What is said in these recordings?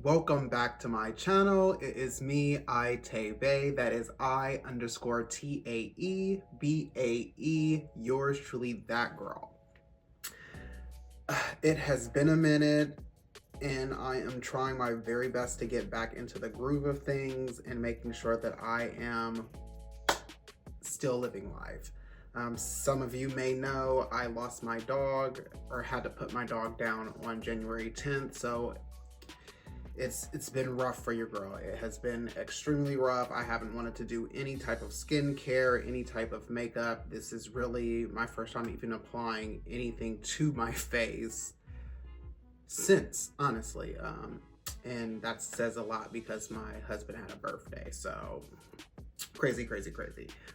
Welcome back to my channel. It is me, Tae, that is I_TAEBAE, yours truly, that girl. It has been a minute and I am trying my very best to get back into the groove of things and making sure that I am still living life. Some of you may know I lost my dog, or had to put my dog down on January 10th, so it's been rough for your girl. It has been extremely rough. I haven't wanted to do any type of skincare, any type of makeup. This is really my first time even applying anything to my face since, honestly. And that says a lot because my husband had a birthday, so crazy.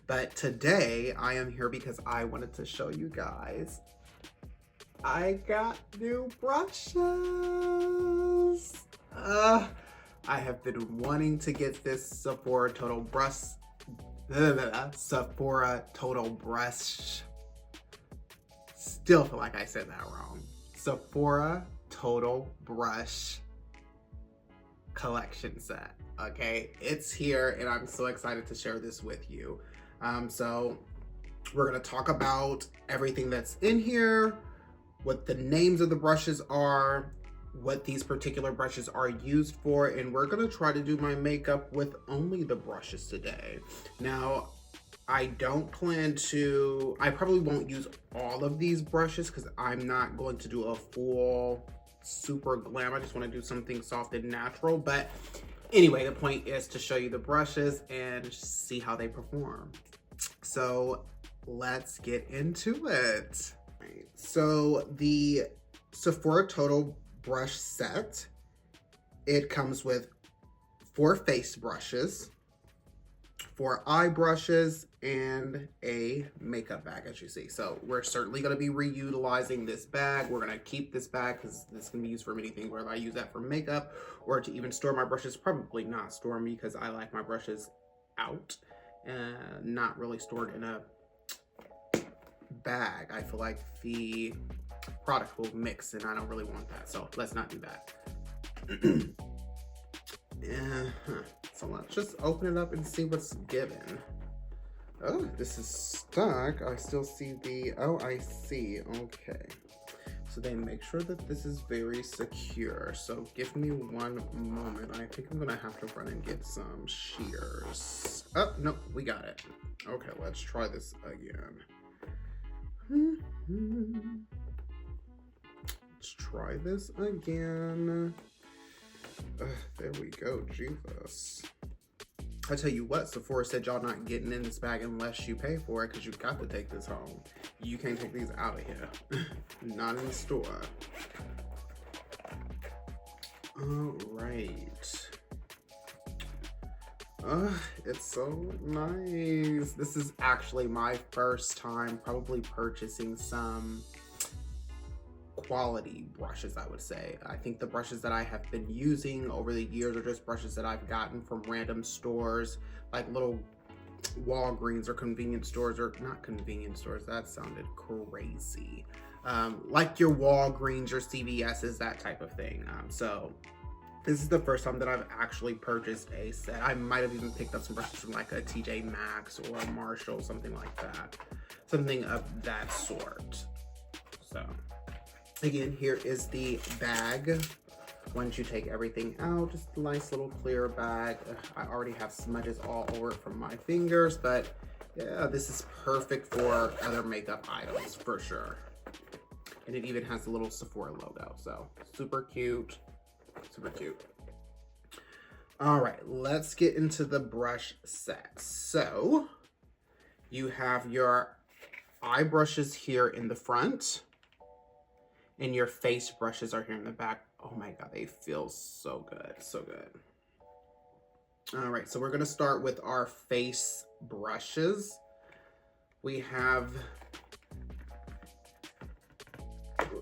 But today I am here because I wanted to show you guys I got new brushes. I have been wanting to get this Sephora Total Brush. Still feel like I said that wrong. Sephora Total Brush collection set. Okay, it's here and I'm so excited to share this with you. So we're gonna talk about everything that's in here, what the names of the brushes are, what these particular brushes are used for, and we're gonna try to do my makeup with only the brushes today. Now, I probably won't use all of these brushes because I'm not going to do a full super glam. I just want to do something soft and natural. But anyway, the point is to show you the brushes and see how they perform. So let's get into it. So the Sephora Total Brush set, it comes with 4 face brushes, 4 eye brushes, and a makeup bag, as you see. So we're certainly going to be reutilizing this bag. We're going to keep this bag because this can be used for many things, whether I use that for makeup or to even store my brushes. Probably not store them because I like my brushes out and not really stored in a bag. I feel like the product will mix and I don't really want that, so let's not do that. So let's just open it up and see what's given. Oh, this is stuck. I still see the, oh, I see. Okay, so they make sure that this is very secure, so give me one moment. I think I'm gonna have to run and get some shears. Oh no, we got it. Okay, let's try this again. Let's try this again. There we go, Jesus. I tell you what, Sephora said y'all not getting in this bag unless you pay for it, because you got to take this home. You can't take these out of here. Not in the store. All right. It's so nice. This is actually my first time probably purchasing some quality brushes, I would say. I think the brushes that I have been using over the years are just brushes that I've gotten from random stores, like little Walgreens or convenience stores, or not convenience stores, that sounded crazy. Like your Walgreens or CVS's, that type of thing. So this is the first time that I've actually purchased a set. I might have even picked up some brushes from like a TJ Maxx or a Marshall, something like that. Something of that sort. So again, here is the bag. Once you take everything out, just a nice little clear bag. I already have smudges all over it from my fingers, but yeah, this is perfect for other makeup items for sure. And it even has a little Sephora logo, so super cute. Super cute. All right, let's get into the brush set. So you have your eye brushes here in the front and your face brushes are here in the back. Oh my God, they feel so good, so good. All right, so we're gonna start with our face brushes. We have,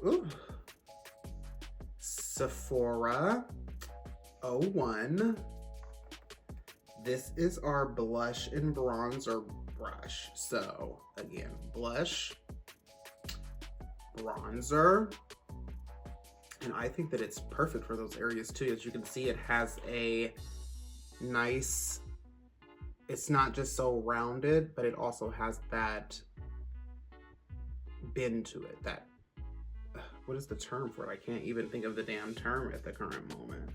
ooh, Sephora 01. This is our blush and bronzer brush. So again, blush, bronzer, And I think that it's perfect for those areas too. As you can see, it has a nice, it's not just so rounded, but it also has that bend to it. That, what is the term for it? I can't even think of the damn term at the current moment.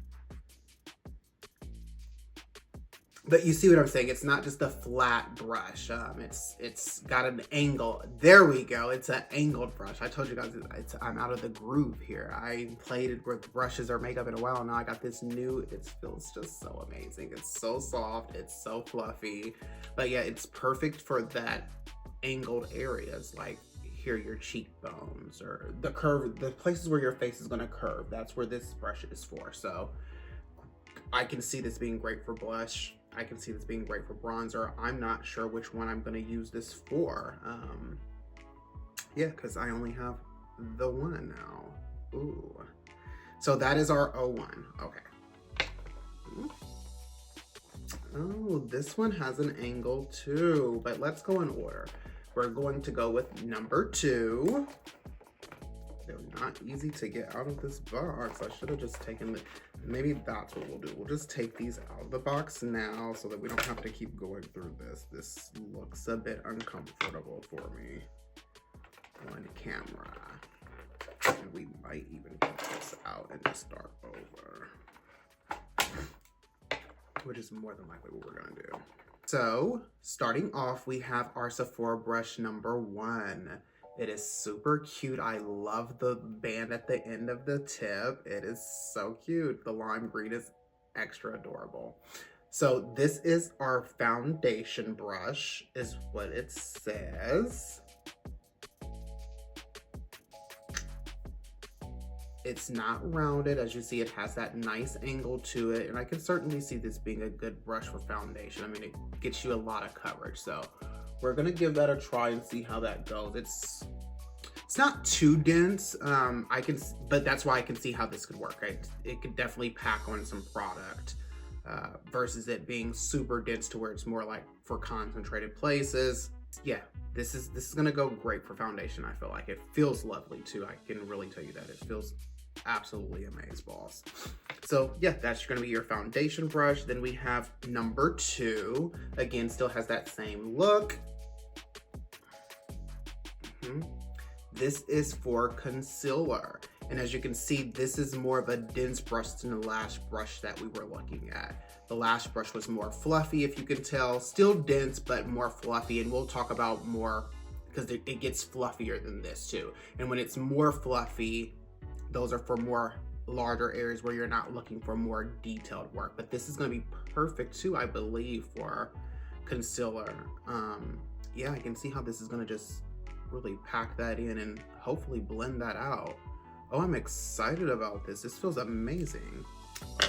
But you see what I'm saying? It's not just a flat brush. It's got an angle. There we go. It's an angled brush. I told you guys I'm out of the groove here. I played with brushes or makeup in a while. Now I got this new. It feels just so amazing. It's so soft. It's so fluffy. But yeah, it's perfect for that angled areas, like here your cheekbones or the curve, the places where your face is going to curve. That's where this brush is for. So I can see this being great for blush. I can see this being great for bronzer. I'm not sure which one I'm going to use this for. Yeah, because I only have the one now. Ooh. So that is our 01. Okay. Oh, this one has an angle too, but let's go in order. We're going to go with number 2. They're not easy to get out of this box. I should have just taken the, maybe that's what we'll do. We'll just take these out of the box now so that we don't have to keep going through this. This looks a bit uncomfortable for me on camera. And we might even put this out and just start over, which is more than likely what we're gonna do. So starting off, we have our Sephora brush number 1. It is super cute. I love the band at the end of the tip. It is so cute. The lime green is extra adorable. So this is our foundation brush, is what it says. It's not rounded. As you see, it has that nice angle to it. And I can certainly see this being a good brush for foundation. I mean, it gets you a lot of coverage. So we're gonna give that a try and see how that goes. It's not too dense. But that's why I can see how this could work. Right? It could definitely pack on some product versus it being super dense to where it's more like for concentrated places. Yeah, this is gonna go great for foundation. I feel like it feels lovely too. I can really tell you that it feels absolutely amazeballs. So yeah, that's gonna be your foundation brush. Then we have number 2. Again, still has that same look. This is for concealer. And as you can see, this is more of a dense brush than the lash brush that we were looking at. The lash brush was more fluffy, if you can tell. Still dense, but more fluffy. And we'll talk about more, because it gets fluffier than this too. And when it's more fluffy, those are for more larger areas where you're not looking for more detailed work. But this is gonna be perfect too, I believe, for concealer. Yeah, I can see how this is gonna just really pack that in and hopefully blend that out. Oh, I'm excited about this. This feels amazing.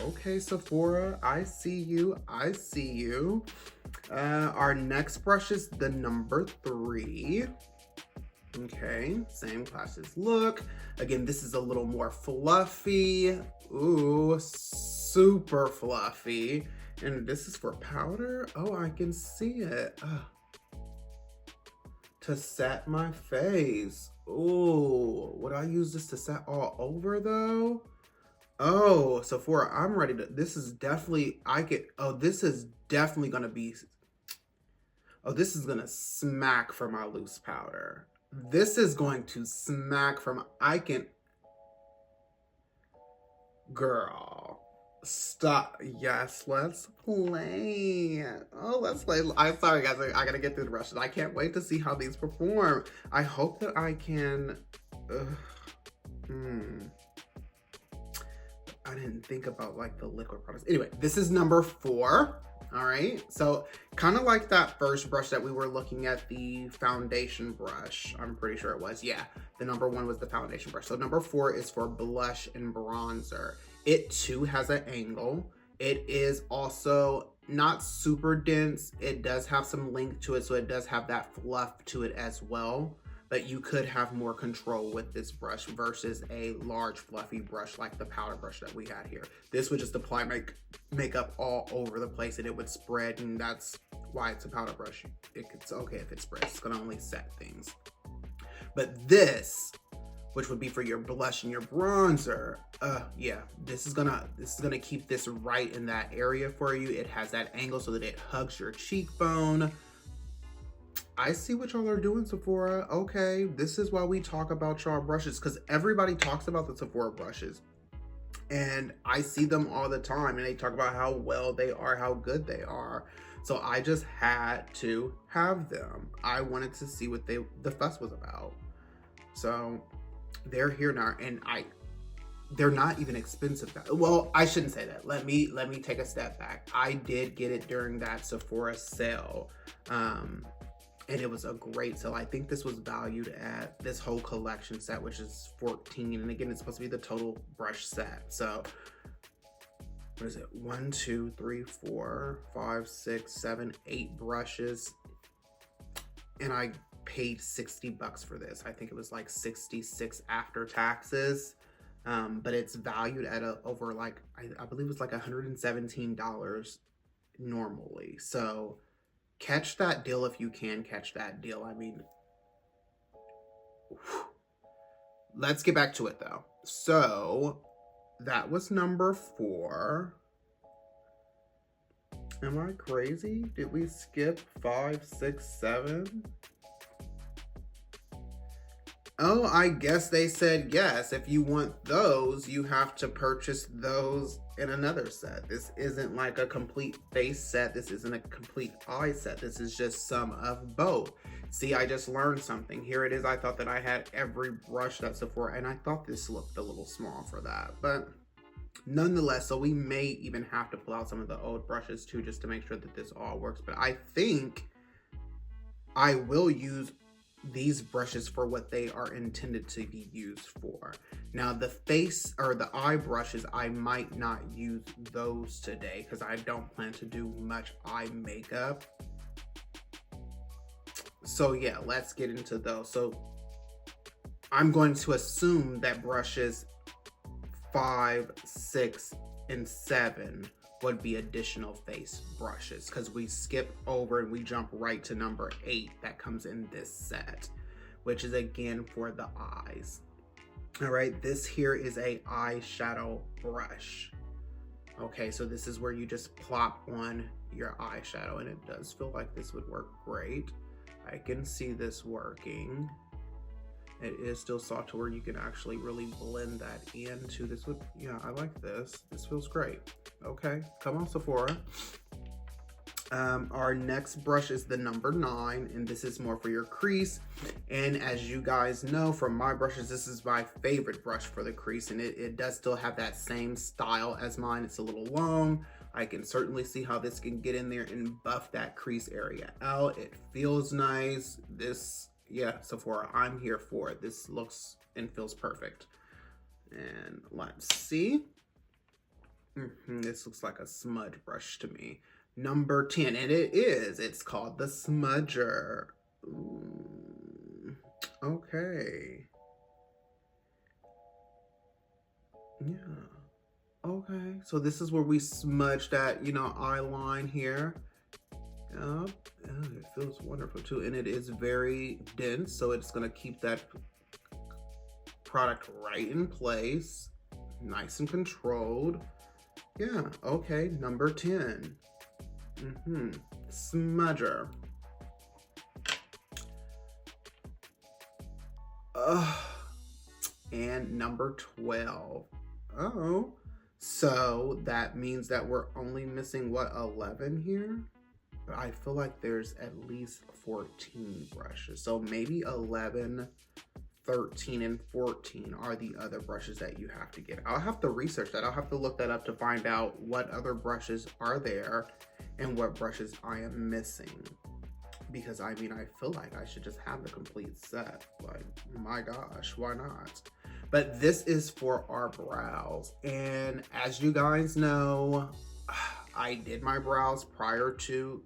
Okay, Sephora, I see you. I see you. Our next brush is the number 3. Okay, same classes look. Again, this is a little more fluffy. Ooh, super fluffy. And this is for powder. Oh, I can see it. To set my face. Ooh, would I use this to set all over though? Oh, Sephora, I'm ready to, this is definitely, this is definitely gonna be, this is gonna smack for my loose powder. This is going to smack from, girl, stop. Yes, let's play. Oh, let's play. I'm sorry guys, I gotta get through the brushes. I can't wait to see how these perform. I hope that I can, I didn't think about like the liquid products. Anyway, this is number 4. All right, so kind of like that first brush that we were looking at, the foundation brush. I'm pretty sure it was. Yeah, the number 1 was the foundation brush. So number 4 is for blush and bronzer. It too has an angle. It is also not super dense. It does have some length to it, so it does have that fluff to it as well. But you could have more control with this brush versus a large fluffy brush like the powder brush that we had here. This would just apply makeup all over the place and it would spread, and that's why it's a powder brush. It's okay if it spreads, it's gonna only set things. But this which would be for your blush and your bronzer. Yeah, this is gonna keep this right in that area for you. It has that angle so that it hugs your cheekbone. I see what y'all are doing, Sephora. Okay, this is why we talk about y'all brushes, because everybody talks about the Sephora brushes. And I see them all the time, and they talk about how well they are, how good they are. So I just had to have them. I wanted to see what the fuss was about. So they're here now, and they're not even expensive. Well, I shouldn't say that. Let me take a step back. I did get it during that Sephora sale. And it was a great sale. I think this was valued at, this whole collection set, which is $14. And again, it's supposed to be the total brush set. So what is it? 1, 2, 3, 4, 5, 6, 7, 8 brushes. And I paid $60 for this. I think it was like 66 after taxes. But it's valued at over like, I believe it's like $117 normally. So catch that deal if you can catch that deal. I mean, let's get back to it though. So that was number 4. Am I crazy? Did we skip 5, 6, 7? Oh, I guess they said yes. If you want those, you have to purchase those in another set. This isn't like a complete face set. This isn't a complete eye set. This is just some of both. See, I just learned something. Here it is. I thought that I had every brush that's Sephora, and I thought this looked a little small for that. But nonetheless, so we may even have to pull out some of the old brushes too, just to make sure that this all works. But I think I will use these brushes for what they are intended to be used for. Now the face or the eye brushes, I might not use those today because I don't plan to do much eye makeup. So yeah, let's get into those. So I'm going to assume that brushes 5, 6, and 7 would be additional face brushes, because we skip over and we jump right to number 8 that comes in this set, which is again for the eyes. All right, this here is a eyeshadow brush. Okay, so this is where you just plop on your eyeshadow, and it does feel like this would work great. I can see this working. It is still soft to where you can actually really blend that into this. Yeah, I like this. This feels great. Okay, come on, Sephora. Our next brush is the number 9, and this is more for your crease. And as you guys know from my brushes, this is my favorite brush for the crease, and it does still have that same style as mine. It's a little long. I can certainly see how this can get in there and buff that crease area out. It feels nice. Yeah, Sephora, I'm here for it. This looks and feels perfect. And let's see. This looks like a smudge brush to me. Number 10, and it is. It's called the Smudger. Okay. Yeah. Okay. So this is where we smudge that, eye line here. Oh, it feels wonderful too, and it is very dense, so it's going to keep that product right in place, nice and controlled. Yeah, okay, number 10. Smudger. And number 12. Oh, so that means that we're only missing, what, 11 here? But I feel like there's at least 14 brushes. So maybe 11, 13, and 14 are the other brushes that you have to get. I'll have to research that. I'll have to look that up to find out what other brushes are there and what brushes I am missing. Because I mean, I feel like I should just have the complete set. Like, my gosh, why not? But this is for our brows. And as you guys know, I did my brows prior to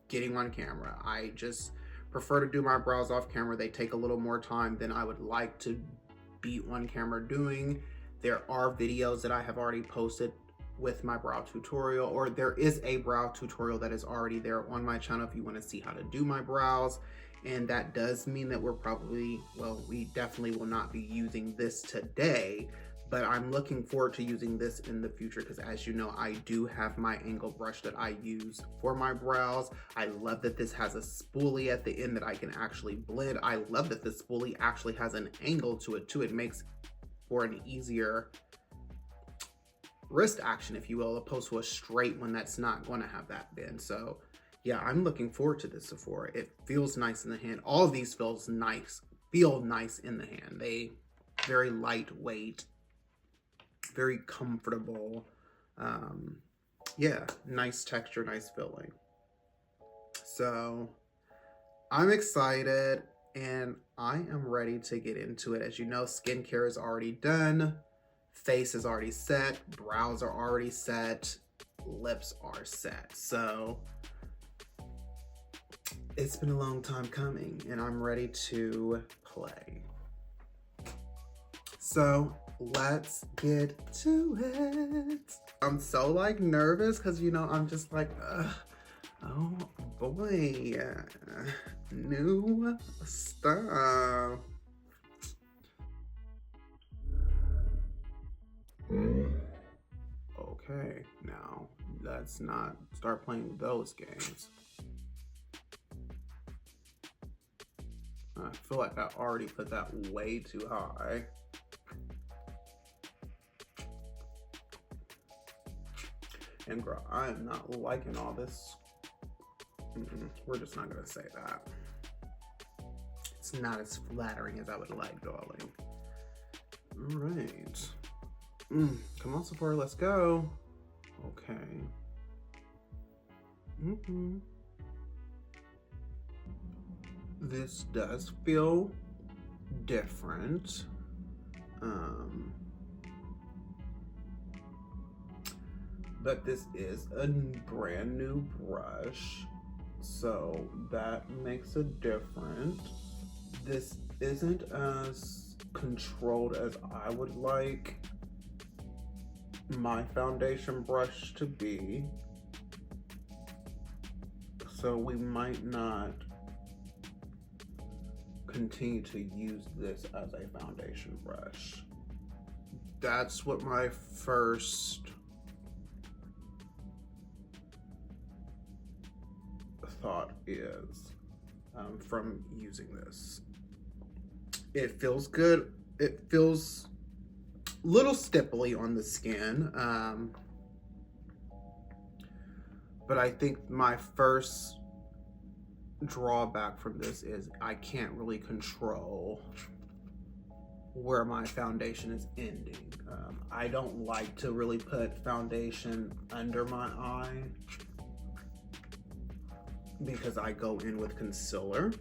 getting on camera. I just prefer to do my brows off camera. They take a little more time than I would like to be on camera doing. There are videos that I have already posted with my brow tutorial, or there is a brow tutorial that is already there on my channel if you want to see how to do my brows. And that does mean that we're probably, well, we definitely will not be using this today, but I'm looking forward to using this in the future because, as you know, I do have my angle brush that I use for my brows. I love that this has a spoolie at the end that I can actually blend. I love that the spoolie actually has an angle to it too. It makes for an easier wrist action, if you will, opposed to a straight one that's not going to have that bend. So yeah, I'm looking forward to this Sephora. It feels nice in the hand. All of these feel nice in the hand. They very lightweight, very comfortable. Yeah, nice texture, nice feeling. So I'm excited and I am ready to get into it. As you know, skincare is already done. Face is already set, brows are already set, lips are set. So it's been a long time coming and I'm ready to play. So let's get to it. I'm so like nervous because, you know, I'm just like, oh boy, new stuff. Okay, now let's not start playing those games. I feel like I already put that way too high. And girl, I am not liking all this. We're just not gonna say that. It's not as flattering as I would like, darling. All right. Come on, Sephora, let's go. Okay. This does feel different. But this is a brand new brush, so that makes a difference. This isn't as controlled as I would like my foundation brush to be, so we might not continue to use this as a foundation brush. That's what my first thought is from using this. It feels good. It feels a little stipply on the skin, but I think my first drawback from this is I can't really control where my foundation is ending. I don't like to really put foundation under my eye because I go in with concealer.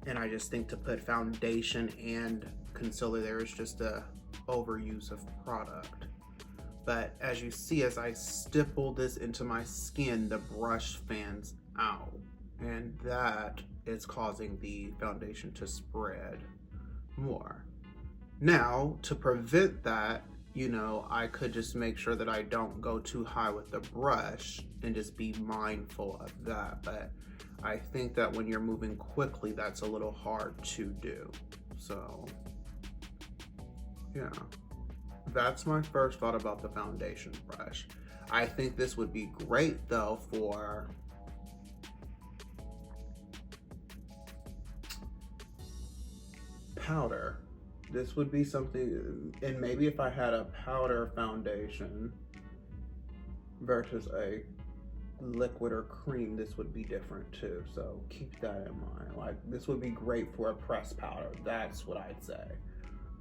And I just think to put foundation and concealer there is just a overuse of product. But as you see, as I stipple this into my skin, the brush fans out, and that is causing the foundation to spread more. Now, to prevent that, you know, I could just make sure that I don't go too high with the brush and just be mindful of that. But I think that when you're moving quickly, that's a little hard to do. So, yeah. That's my first thought about the foundation brush. I think this would be great though for powder. This would be something, and maybe if I had a powder foundation versus a liquid or cream, this would be different too. So keep that in mind. Like, this would be great for a pressed powder. That's what I'd say.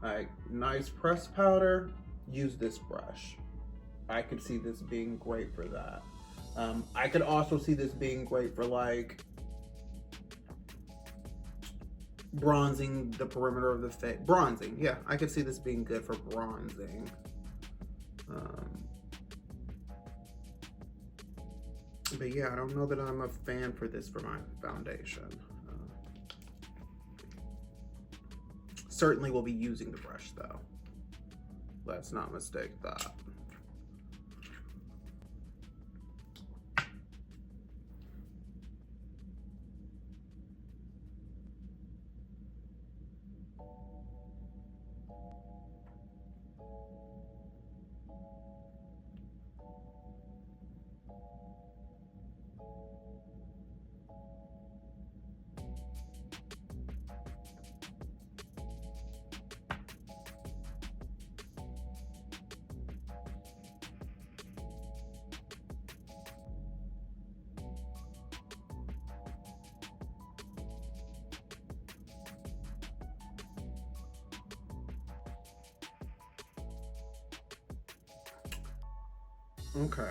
Like, nice pressed powder, use this brush. I could see this being great for that. I could also see this being great for like bronzing the perimeter of the face. Bronzing, yeah, I could see this being good for bronzing. But yeah, I don't know that I'm a fan for this for my foundation. Certainly will be using the brush though. Let's not mistake that. Okay.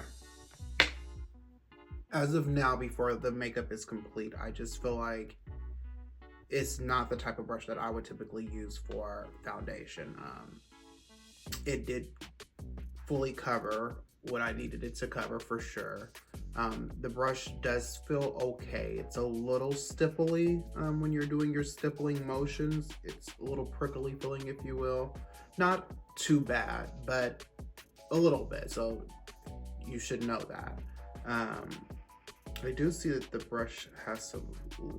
As of now, before the makeup is complete, I just feel like it's not the type of brush that I would typically use for foundation. It did fully cover what I needed it to cover for sure. The brush does feel okay. It's a little stipply when you're doing your stippling motions. It's a little prickly feeling, if you will. Not too bad, but a little bit. So you should know that. I do see that the brush has some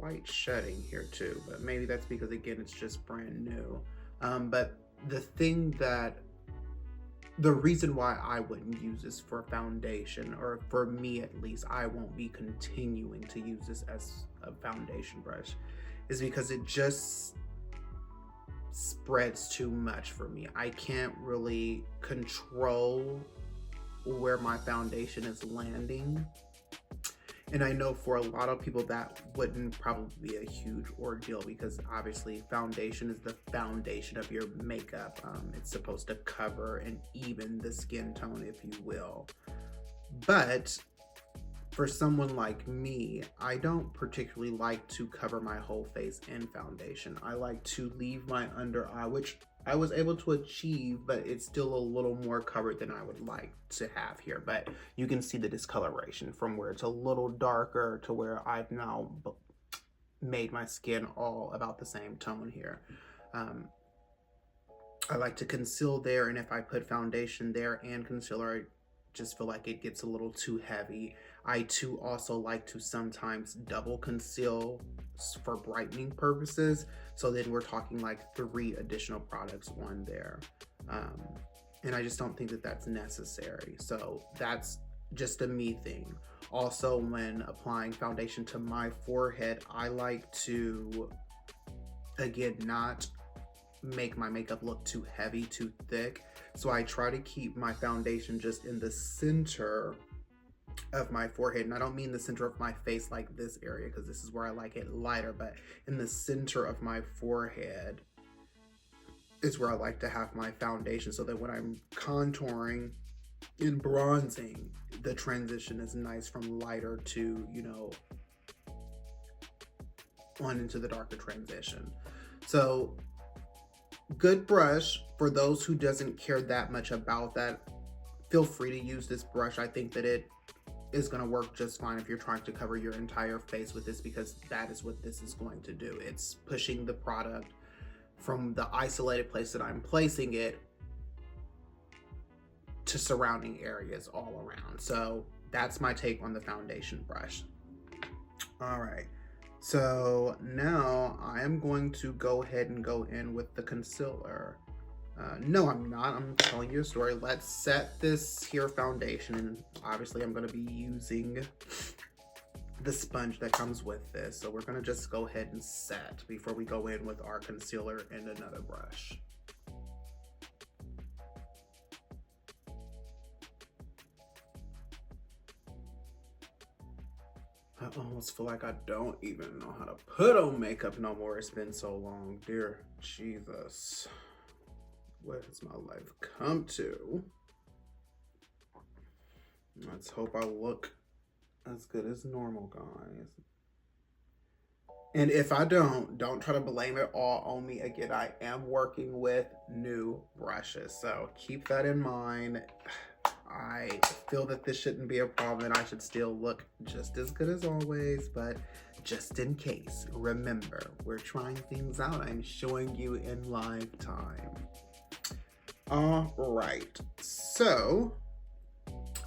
light shedding here too, but maybe that's because, again, it's just brand new. But the reason why I wouldn't use this for foundation, or for me at least, I won't be continuing to use this as a foundation brush, is because it just spreads too much for me. I can't really control where my foundation is landing. And I know for a lot of people that wouldn't probably be a huge ordeal, because obviously foundation is the foundation of your makeup. It's supposed to cover and even the skin tone, if you will. But for someone like me, I don't particularly like to cover my whole face in foundation. I like to leave my under eye, which I was able to achieve, but it's still a little more covered than I would like to have here. But you can see the discoloration from where it's a little darker to where I've now made my skin all about the same tone here. I like to conceal there, and if I put foundation there and concealer, I just feel like it gets a little too heavy. I too also like to sometimes double conceal for brightening purposes. So then we're talking like 3 additional products on there. And I just don't think that that's necessary. So that's just a me thing. Also, when applying foundation to my forehead, I like to, again, not make my makeup look too heavy, too thick. So I try to keep my foundation just in the center of my forehead. And I don't mean the center of my face like this area, because this is where I like it lighter, but in the center of my forehead is where I like to have my foundation, so that when I'm contouring and bronzing, the transition is nice from lighter to, you know, on into the darker transition. So good brush for those who doesn't care that much about that. Feel free to use this brush. I think that it is going to work just fine if you're trying to cover your entire face with this, because that is what this is going to do. It's pushing the product from the isolated place that I'm placing it to surrounding areas all around. So that's my take on the foundation brush. All right, so now I am going to go ahead and go in with the concealer. No, I'm not. I'm telling you a story. Let's set this here foundation, and obviously I'm going to be using the sponge that comes with this. So we're going to just go ahead and set before we go in with our concealer and another brush. I almost feel like I don't even know how to put on makeup no more. It's been so long. Dear Jesus. What has my life come to? Let's hope I look as good as normal, guys. And if I don't try to blame it all on me. Again, I am working with new brushes, so keep that in mind. I feel that this shouldn't be a problem, and I should still look just as good as always, but just in case, remember, we're trying things out. I'm showing you in live time. All right, so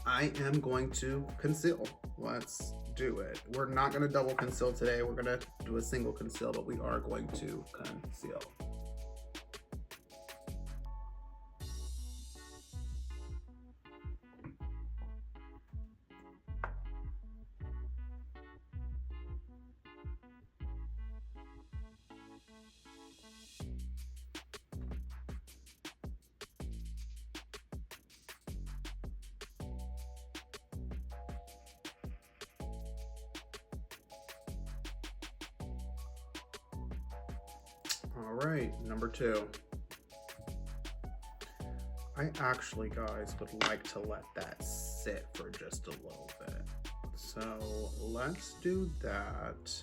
I am going to conceal. Let's do it. We're not going to double conceal today. We're going to do a single conceal, but we are going to conceal. All right, number 2. I actually, guys, would like to let that sit for just a little bit. So let's do that.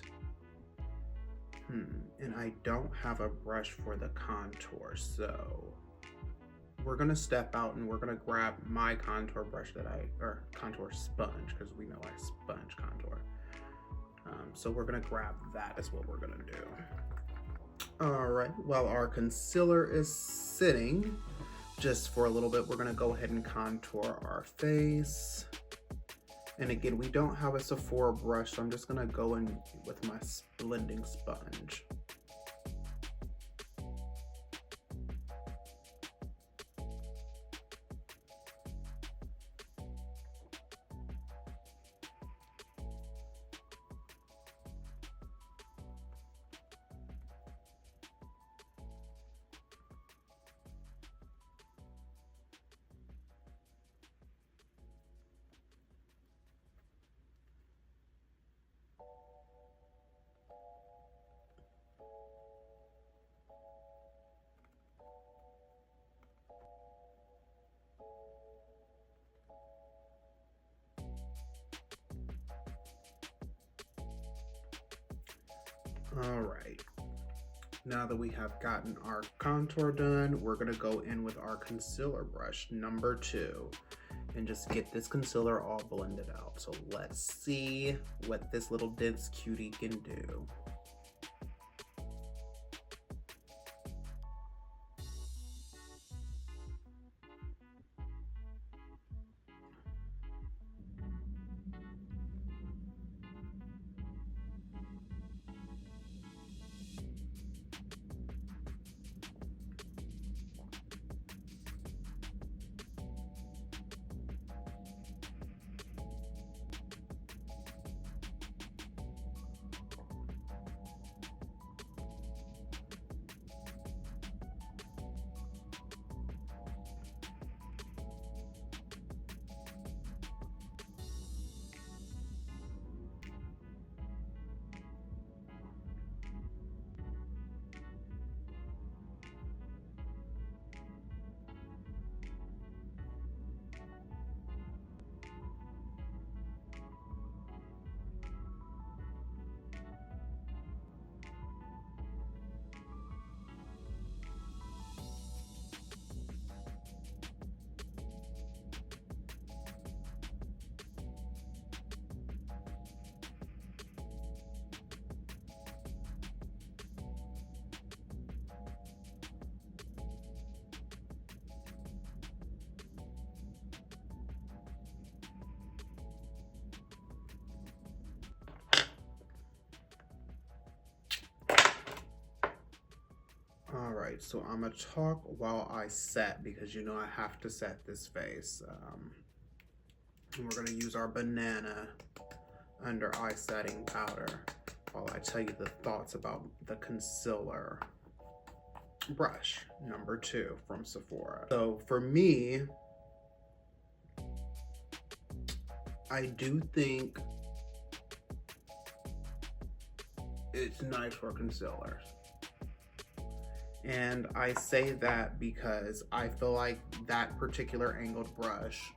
And I don't have a brush for the contour, so we're gonna step out and we're gonna grab my contour brush or contour sponge, because we know I sponge contour. So we're gonna grab that is what we're gonna do. All right, while our concealer is sitting, just for a little bit, we're gonna go ahead and contour our face. And again, we don't have a Sephora brush, so I'm just gonna go in with my blending sponge. All right, now that we have gotten our contour done, we're gonna go in with our concealer brush, number 2, and just get this concealer all blended out. So let's see what this little dense cutie can do. All right, so I'm gonna talk while I set, because you know I have to set this face. And we're gonna use our banana under eye setting powder while I tell you the thoughts about the concealer brush, number 2 from Sephora. So for me, I do think it's nice for concealers. And I say that because I feel like that particular angled brush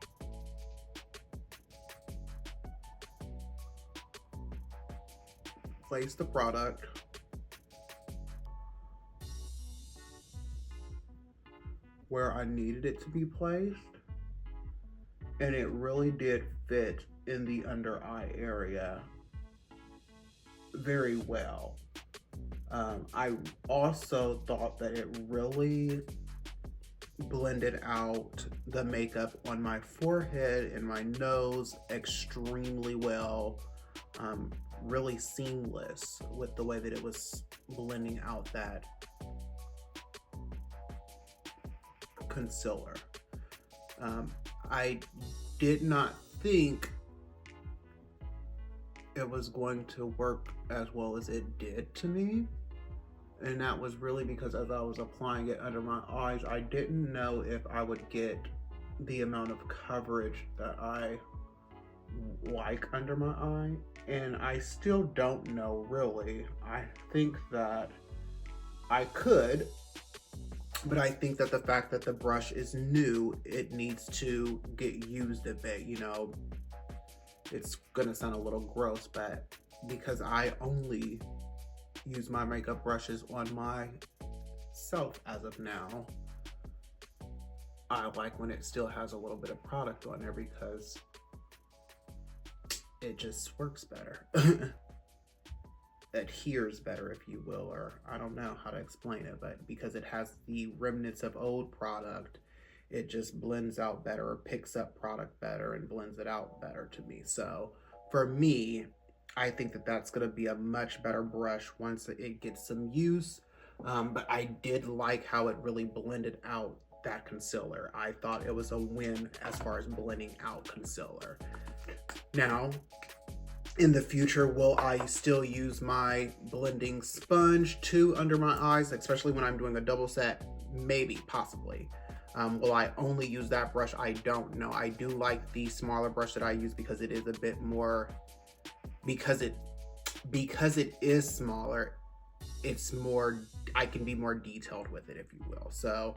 placed the product where I needed it to be placed, and it really did fit in the under eye area very well. I also thought that it really blended out the makeup on my forehead and my nose extremely well. Really seamless with the way that it was blending out that concealer. I did not think it was going to work as well as it did to me. And that was really because as I was applying it under my eyes, I didn't know if I would get the amount of coverage that I like under my eye. And I still don't know really. I think that I could, but I think that the fact that the brush is new, it needs to get used a bit, you know. It's gonna sound a little gross, but because I only use my makeup brushes on myself as of now, I like when it still has a little bit of product on there because it just works better. Adheres better, if you will, or I don't know how to explain it, but because it has the remnants of old product, it just blends out better, or picks up product better and blends it out better to me. So for me, I think that that's going to be a much better brush once it gets some use. But I did like how it really blended out that concealer. I thought it was a win as far as blending out concealer. Now, in the future, will I still use my blending sponge too under my eyes, especially when I'm doing a double set? Maybe, possibly. Will I only use that brush? I don't know. I do like the smaller brush that I use because it is a bit more, because it is smaller, it's more, I can be more detailed with it, if you will. So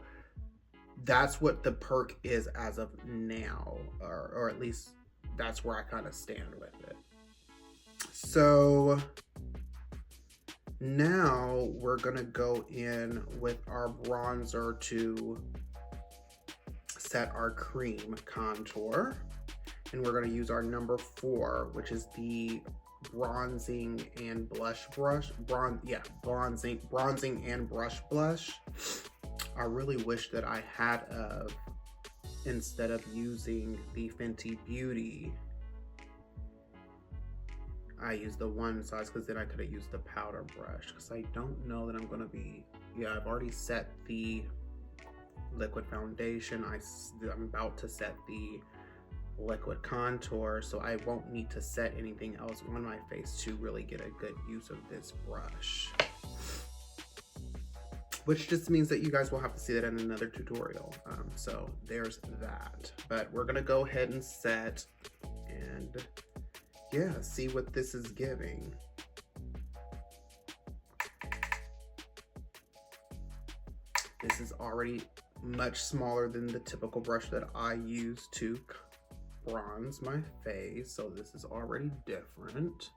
that's what the perk is as of now, or at least that's where I kind of stand with it. So now we're gonna go in with our bronzer to set our cream contour, and we're gonna use our number 4, which is the bronzing and blush brush. Bronzing and brush blush. I really wish that I had instead of using the Fenty Beauty, I used the one size, because then I could have used the powder brush, because I don't know that I'm going to be, I've already set the liquid foundation. I'm about to set the liquid contour, so I won't need to set anything else on my face to really get a good use of this brush. Which just means that you guys will have to see that in another tutorial. So there's that. But we're going to go ahead and set and see what this is giving. This is already much smaller than the typical brush that I use to bronze my face, so this is already different.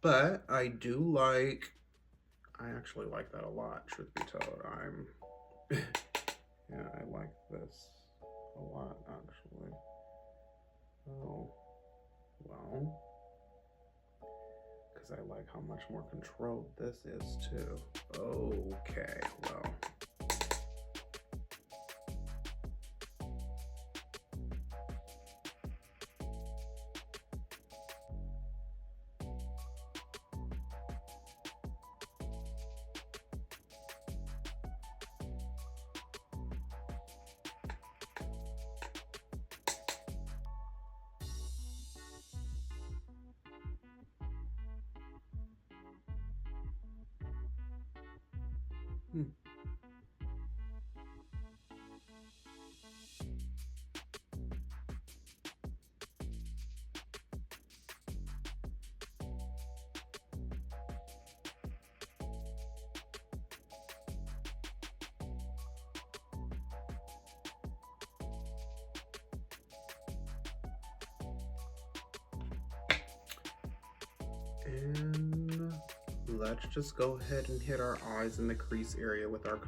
But I actually like that a lot, truth be told. Yeah, I like this a lot, actually. Oh, well, because I like how much more controlled this is too. Okay, well. And let's just go ahead and hit our eyes in the crease area with our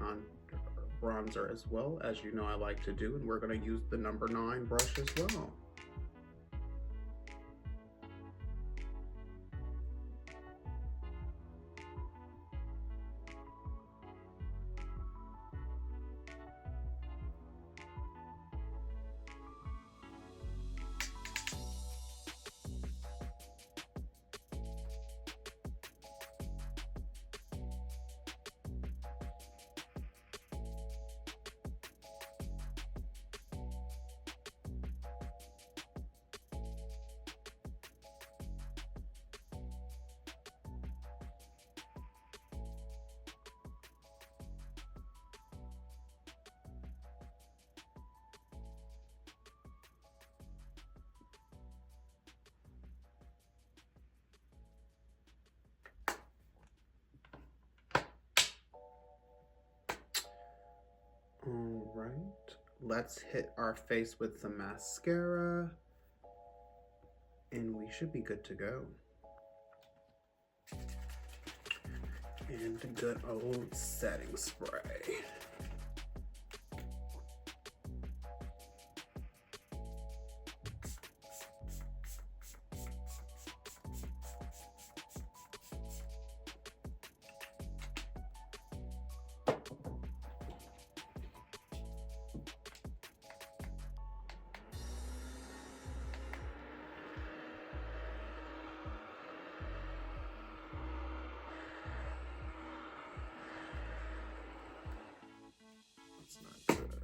bronzer as well, as you know I like to do, and we're going to use the number 9 brush as well. right, let's hit our face with some mascara and we should be good to go. And good old setting spray. That's not good.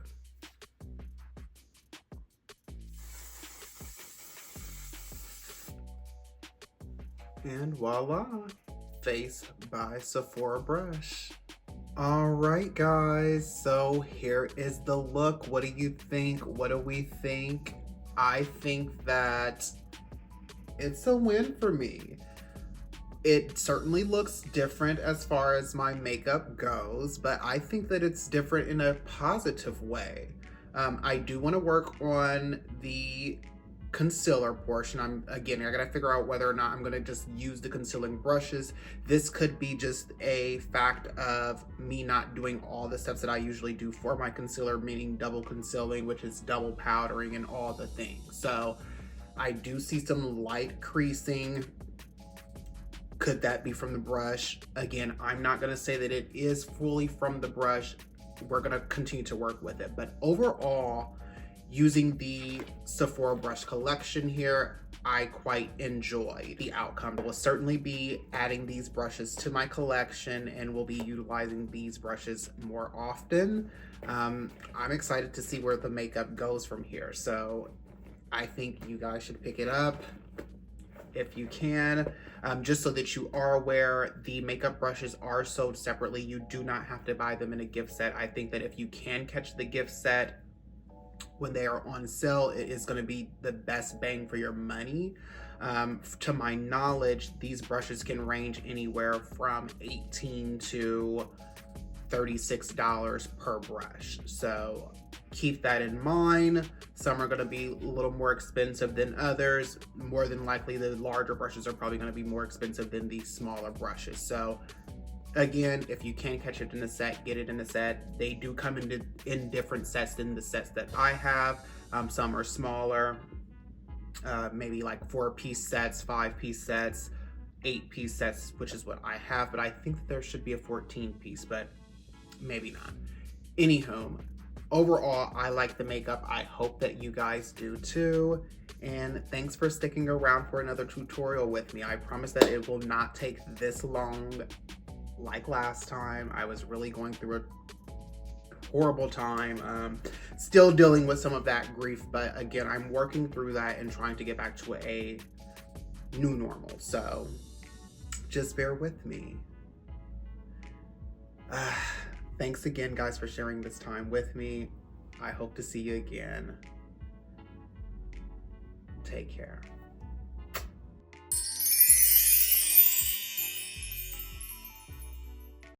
And voila, Face by Sephora brush. All right, guys, so here is the look. What do you think? What do we think? I think that it's a win for me. It certainly looks different as far as my makeup goes, but I think that it's different in a positive way. I do want to work on the concealer portion. I gotta figure out whether or not I'm gonna just use the concealing brushes. This could be just a fact of me not doing all the steps that I usually do for my concealer, meaning double concealing, which is double powdering and all the things. So I do see some light creasing. Could that be from the brush? Again, I'm not gonna say that it is fully from the brush. We're gonna continue to work with it, but overall, using the Sephora brush collection here, I quite enjoy the outcome. I will certainly be adding these brushes to my collection and will be utilizing these brushes more often. I'm excited to see where the makeup goes from here. So I think you guys should pick it up if you can. Just so that you are aware, the makeup brushes are sold separately. You do not have to buy them in a gift set. I think that if you can catch the gift set when they are on sale, it is going to be the best bang for your money. To my knowledge, these brushes can range anywhere from $18 to $36 per brush. So keep that in mind. Some are going to be a little more expensive than others. More than likely, the larger brushes are probably going to be more expensive than the smaller brushes. So again, if you can catch it in a set, get it in a set. They do come in different sets than the sets that I have. Some are smaller, maybe like 4-piece sets, 5-piece sets, 8-piece sets, which is what I have. But I think that there should be a 14-piece, but maybe not. Anywho, overall, I like the makeup. I hope that you guys do too. And thanks for sticking around for another tutorial with me. I promise that it will not take this long like last time. I was really going through a horrible time. Still dealing with some of that grief, but again, I'm working through that and trying to get back to a new normal. So just bear with me. Thanks again, guys, for sharing this time with me. I hope to see you again. Take care.